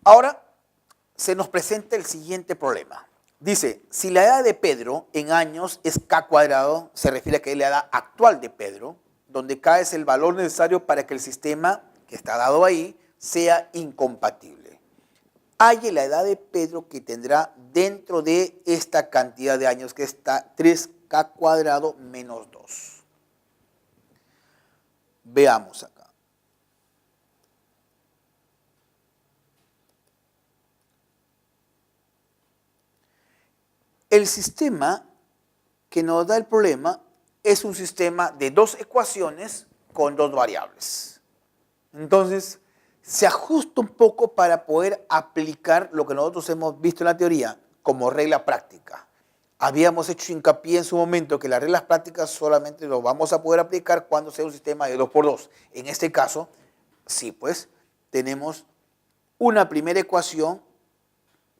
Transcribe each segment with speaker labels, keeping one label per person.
Speaker 1: Ahora se nos presenta el siguiente problema. Dice, si la edad de Pedro en años es k cuadrado, se refiere a que es la edad actual de Pedro, donde k es el valor necesario para que el sistema que está dado ahí sea incompatible. Halle la edad de Pedro que tendrá dentro de esta cantidad de años que está 3k cuadrado menos 2. Veamos acá. El sistema que nos da el problema es un sistema de dos ecuaciones con dos variables. Entonces, se ajusta un poco para poder aplicar lo que nosotros hemos visto en la teoría como regla práctica. Habíamos hecho hincapié en su momento que las reglas prácticas solamente lo vamos a poder aplicar cuando sea un sistema de 2×2. En este caso, sí, pues, tenemos una primera ecuación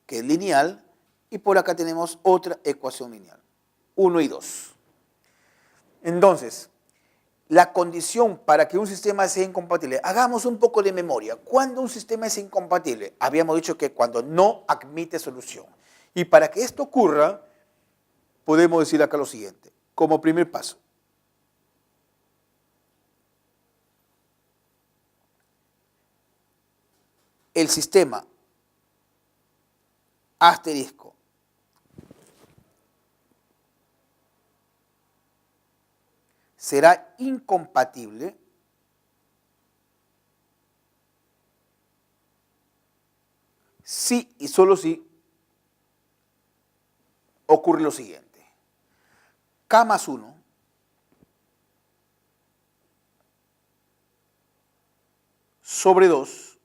Speaker 1: que es lineal y por acá tenemos otra ecuación lineal, 1 y 2. Entonces, la condición para que un sistema sea incompatible, hagamos un poco de memoria. ¿Cuándo un sistema es incompatible? Habíamos dicho que cuando no admite solución. Y para que esto ocurra, podemos decir acá lo siguiente, como primer paso. El sistema asterisco será incompatible si y solo si ocurre lo siguiente. K más 1 sobre 2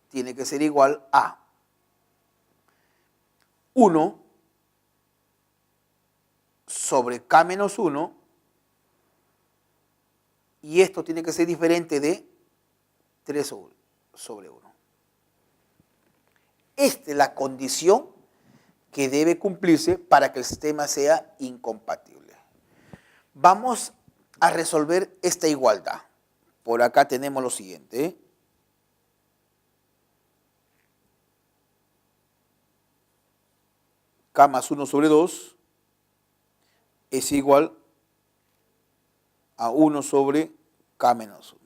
Speaker 1: tiene que ser igual a 1 sobre K menos 1 y esto tiene que ser diferente de 3 sobre 1. Esta es la condición que debe cumplirse para que el sistema sea incompatible. Vamos a resolver esta igualdad. Por acá tenemos lo siguiente. K más 1 sobre 2 es igual a 1 sobre K menos 1.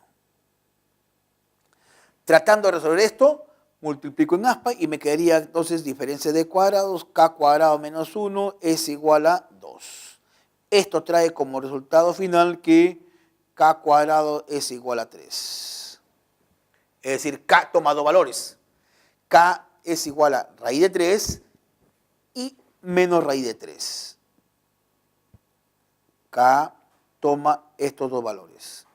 Speaker 1: Tratando de resolver esto, multiplico en aspa y me quedaría entonces diferencia de cuadrados, K cuadrado menos 1 es igual a 2. Esto trae como resultado final que K cuadrado es igual a 3. Es decir, K toma dos valores. K es igual a raíz de 3 y menos raíz de 3. K toma estos dos valores,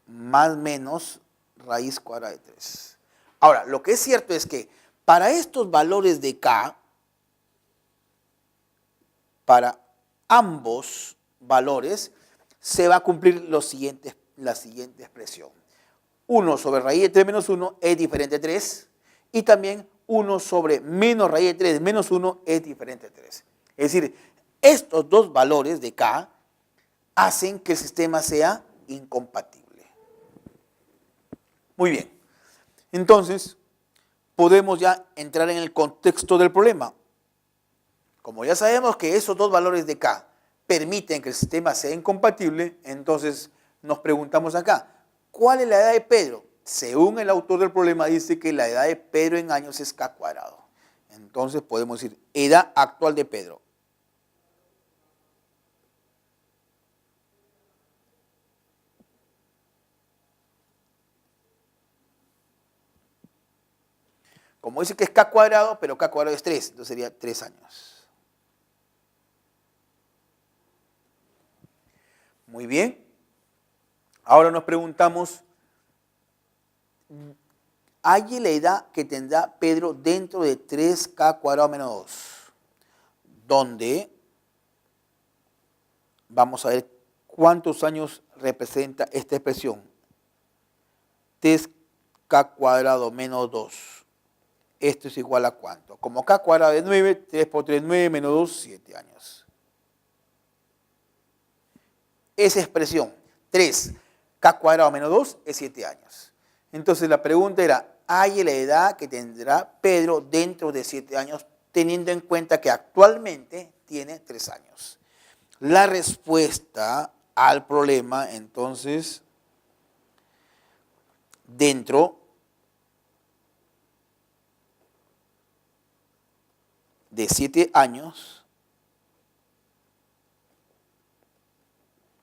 Speaker 1: más menos raíz cuadrada de 3. Ahora, lo que es cierto es que para estos valores de K, para ambos valores, se va a cumplir la siguiente expresión. 1 sobre raíz de 3 menos 1 es diferente de 3 y también 1 sobre menos raíz de 3 menos 1 es diferente de 3. Es decir, estos dos valores de K hacen que el sistema sea incompatible. Muy bien. Entonces, podemos ya entrar en el contexto del problema. Como ya sabemos que esos dos valores de K permiten que el sistema sea incompatible, entonces nos preguntamos acá, ¿cuál es la edad de Pedro? Según el autor del problema dice que la edad de Pedro en años es K cuadrado. Entonces podemos decir, edad actual de Pedro. Como dice que es K cuadrado, pero K cuadrado es 3, entonces sería 3 años. Muy bien. Ahora nos preguntamos, halle la edad que tendrá Pedro dentro de 3K cuadrado menos 2, donde vamos a ver cuántos años representa esta expresión. 3K cuadrado menos 2. Esto es igual a ¿cuánto? Como K cuadrado es 9, 3 por 3 es 9, menos 2, 7 años. Esa expresión, 3K cuadrado menos 2 es 7 años. Entonces la pregunta era, halle la edad que tendrá Pedro dentro de 7 años, teniendo en cuenta que actualmente tiene 3 años. La respuesta al problema, entonces, dentro de 7 años,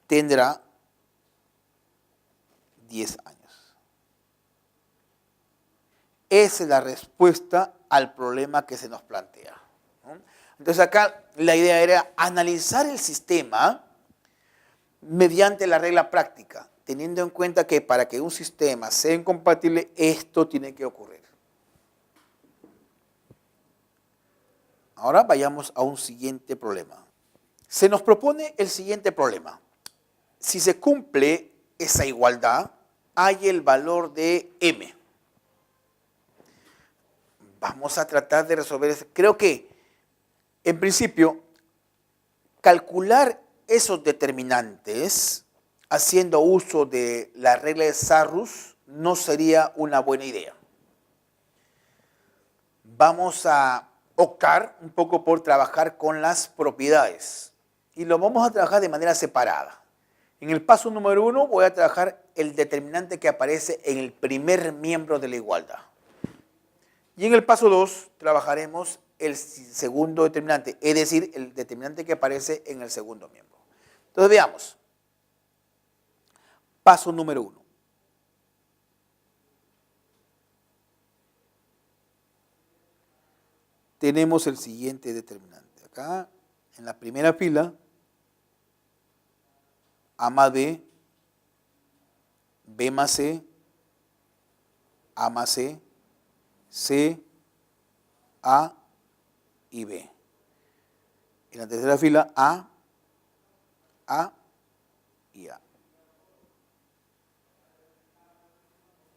Speaker 1: tendrá 10 años. Esa es la respuesta al problema que se nos plantea, ¿no? Entonces acá la idea era analizar el sistema mediante la regla práctica, teniendo en cuenta que para que un sistema sea incompatible, esto tiene que ocurrir. Ahora vayamos a un siguiente problema. Se nos propone el siguiente problema. Si se cumple esa igualdad, hay el valor de m. Vamos a tratar de resolver eso. Creo que, en principio, calcular esos determinantes haciendo uso de la regla de Sarrus no sería una buena idea. Vamos a optar un poco por trabajar con las propiedades y lo vamos a trabajar de manera separada. En el paso número 1 voy a trabajar el determinante que aparece en el primer miembro de la igualdad. Y en el paso 2 trabajaremos el segundo determinante, es decir, el determinante que aparece en el segundo miembro. Entonces veamos. Paso número 1. Tenemos el siguiente determinante. Acá, en la primera fila, A más B, B más C, A más C, C, A y B. En la tercera fila, A y A.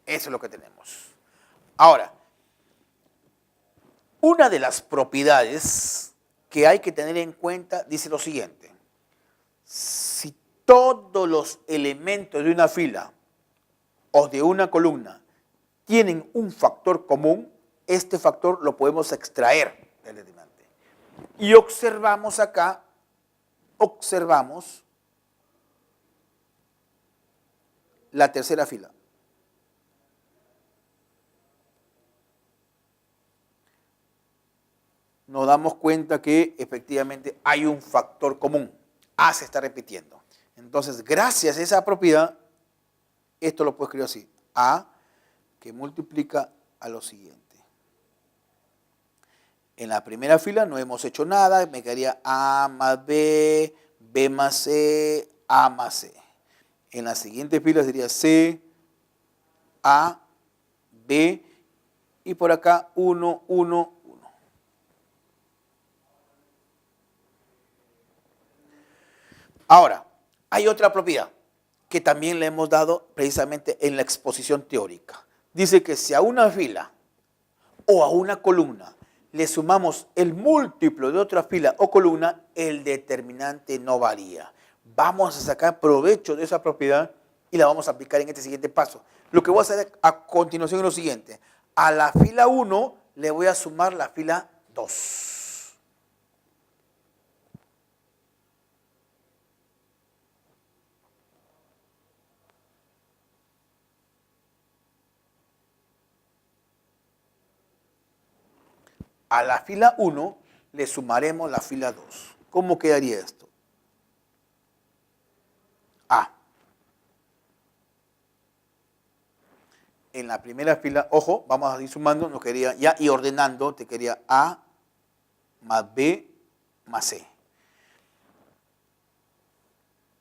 Speaker 1: Eso es lo que tenemos. Ahora, una de las propiedades que hay que tener en cuenta dice lo siguiente. Si todos los elementos de una fila o de una columna tienen un factor común, este factor lo podemos extraer del determinante. Y observamos acá, la tercera fila. Nos damos cuenta que efectivamente hay un factor común. A se está repitiendo. Entonces, gracias a esa propiedad, esto lo puedo escribir así. A que multiplica a lo siguiente. En la primera fila no hemos hecho nada, me quedaría A más B, B más C, A más C. En la siguiente fila sería C, A, B, y por acá 1, 1, 1. Ahora, hay otra propiedad que también le hemos dado precisamente en la exposición teórica. Dice que si a una fila o a una columna le sumamos el múltiplo de otra fila o columna, el determinante no varía. Vamos a sacar provecho de esa propiedad y la vamos a aplicar en este siguiente paso. Lo que voy a hacer a continuación es lo siguiente. A la fila 1 le voy a sumar la fila 2. A la fila 1 le sumaremos la fila 2. ¿Cómo quedaría esto? A. En la primera fila, ojo, vamos a ir sumando, nos quería ya y ordenando, te quería A más B más C.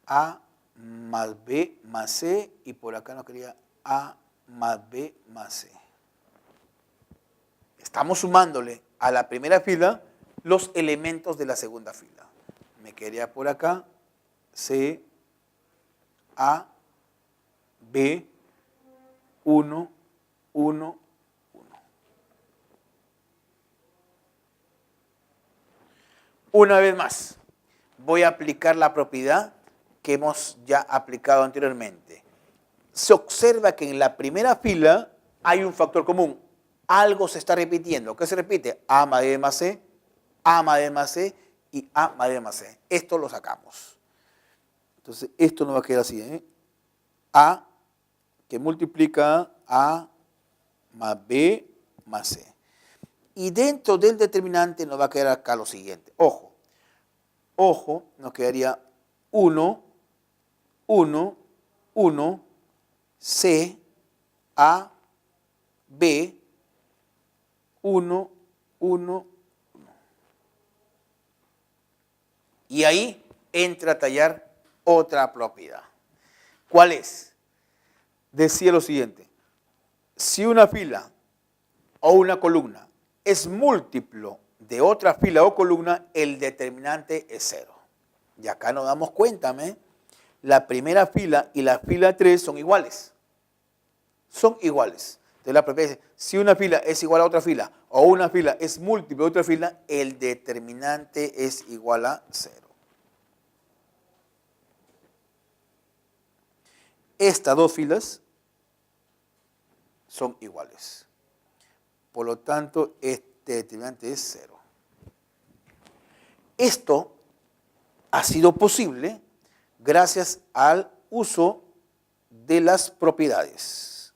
Speaker 1: A más B más C y por acá nos quería A más B más C. Estamos sumándole a la primera fila los elementos de la segunda fila. Me quedaría por acá C, A, B, 1, 1, 1. Una vez más, voy a aplicar la propiedad que hemos ya aplicado anteriormente. Se observa que en la primera fila hay un factor común. Algo se está repitiendo. ¿Qué se repite? A más B más C, A más B más C y A más B más C. Esto lo sacamos. Entonces, esto nos va a quedar así, ¿eh? A que multiplica A más B más C. Y dentro del determinante nos va a quedar acá lo siguiente. Ojo, ojo, nos quedaría 1, 1, 1, C, A, B, 1, 1, 1. Y ahí entra a tallar otra propiedad. ¿Cuál es? Decía lo siguiente. Si una fila o una columna es múltiplo de otra fila o columna, el determinante es 0. Y acá nos damos cuenta, la primera fila y la fila 3 son iguales. Son iguales. Entonces la propiedad dice, si una fila es igual a otra fila o una fila es múltiplo de otra fila, el determinante es igual a 0. Estas dos filas son iguales. Por lo tanto, este determinante es 0. Esto ha sido posible gracias al uso de las propiedades.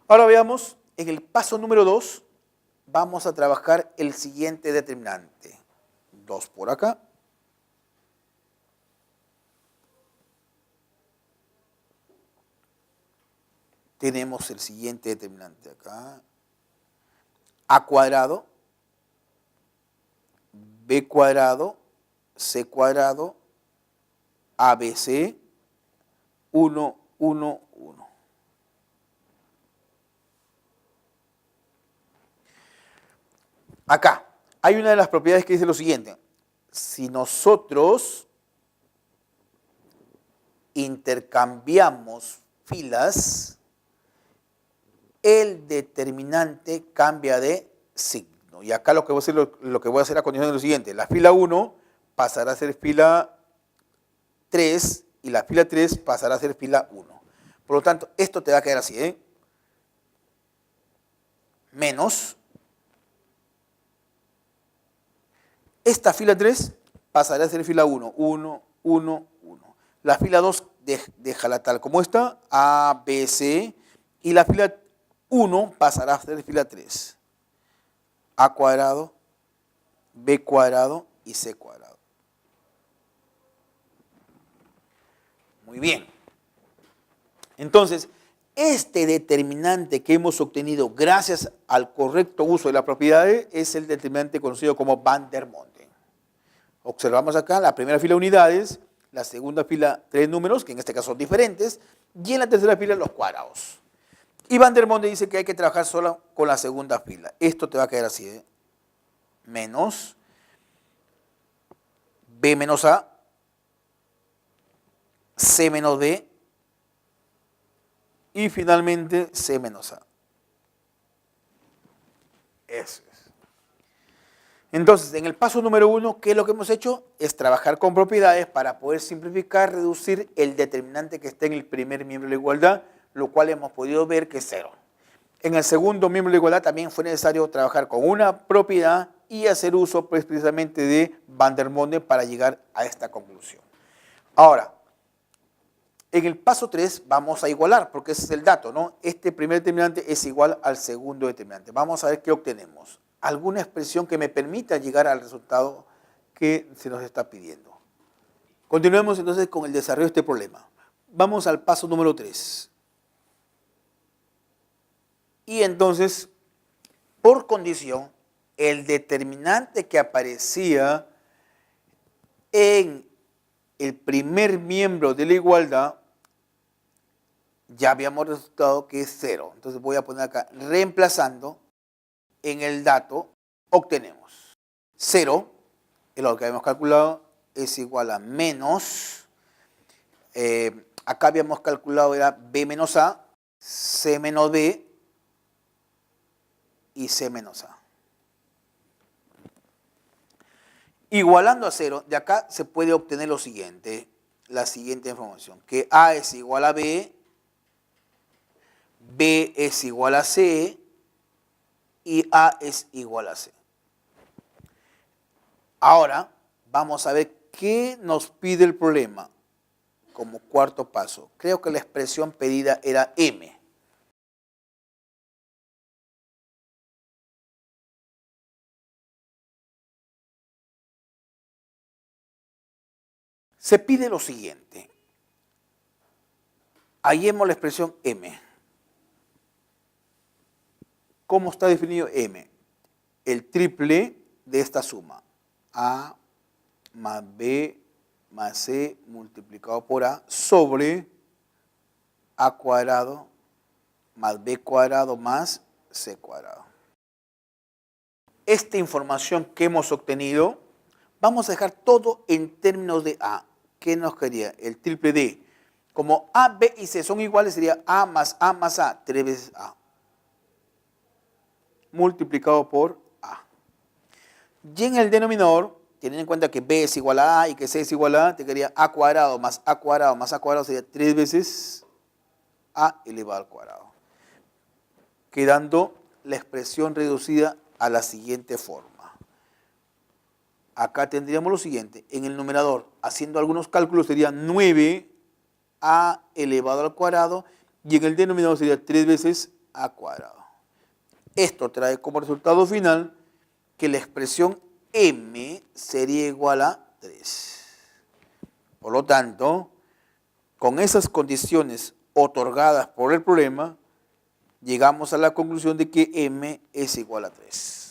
Speaker 1: Ahora veamos, en el paso número 2, vamos a trabajar el siguiente determinante. 2 por acá. Tenemos el siguiente determinante acá. A cuadrado, B cuadrado, C cuadrado, ABC, 1, 1, 1. Acá hay una de las propiedades que dice lo siguiente. Si nosotros intercambiamos filas, el determinante cambia de signo. Y acá lo que voy a hacer a continuación es lo siguiente. La fila 1 pasará a ser fila 3 y la fila 3 pasará a ser fila 1. Por lo tanto, esto te va a quedar así, ¿eh? Menos. Esta fila 3 pasará a ser fila 1. 1, 1, 1. La fila 2 déjala tal como está. A, B, C. Y la fila 1 pasará a ser fila 3. A cuadrado, B cuadrado y C cuadrado. Muy bien. Entonces, este determinante que hemos obtenido gracias al correcto uso de las propiedades es el determinante conocido como Van der Monde. Observamos acá la primera fila unidades, la segunda fila 3 números, que en este caso son diferentes, y en la tercera fila los cuadrados. Y Van der Monde dice que hay que trabajar solo con la segunda fila. Esto te va a quedar así, ¿eh? Menos B menos A, C menos B, y finalmente C menos A. Eso es. Entonces, en el paso número 1, ¿qué es lo que hemos hecho? Es trabajar con propiedades para poder simplificar, reducir el determinante que está en el primer miembro de la igualdad, lo cual hemos podido ver que es 0. En el segundo miembro de la igualdad también fue necesario trabajar con una propiedad y hacer uso precisamente de Van der Monde para llegar a esta conclusión. Ahora, en el paso 3 vamos a igualar, porque ese es el dato, ¿no? Este primer determinante es igual al segundo determinante. Vamos a ver qué obtenemos. Alguna expresión que me permita llegar al resultado que se nos está pidiendo. Continuemos entonces con el desarrollo de este problema. Vamos al paso número 3. Y entonces, por condición, el determinante que aparecía en el primer miembro de la igualdad, ya habíamos resultado que es 0. Entonces voy a poner acá, reemplazando, en el dato, obtenemos 0, es lo que habíamos calculado, es igual a menos, acá habíamos calculado era B menos A, C menos B y C menos A. Igualando a 0, de acá se puede obtener lo siguiente. la siguiente información, que A es igual a B, B es igual a C y A es igual a C. Ahora vamos a ver qué nos pide el problema como cuarto paso. Creo que la expresión pedida era M. Se pide lo siguiente. Hallemos la expresión M. ¿Cómo está definido M? El triple de esta suma. A más B más C multiplicado por A sobre A cuadrado más B cuadrado más C cuadrado. Esta información que hemos obtenido, vamos a dejar todo en términos de A. ¿Qué nos quería? El triple de. Como A, B y C son iguales, sería A más A, 3 veces A. Multiplicado por A. Y en el denominador, teniendo en cuenta que B es igual a A y que C es igual a A, te quedaría A cuadrado más A cuadrado más A cuadrado sería 3 veces A elevado al cuadrado. Quedando la expresión reducida a la siguiente forma. Acá tendríamos lo siguiente. En el numerador, haciendo algunos cálculos, sería 9A elevado al cuadrado y en el denominador sería 3 veces A cuadrado. Esto trae como resultado final que la expresión M sería igual a 3. Por lo tanto, con esas condiciones otorgadas por el problema, llegamos a la conclusión de que M es igual a 3.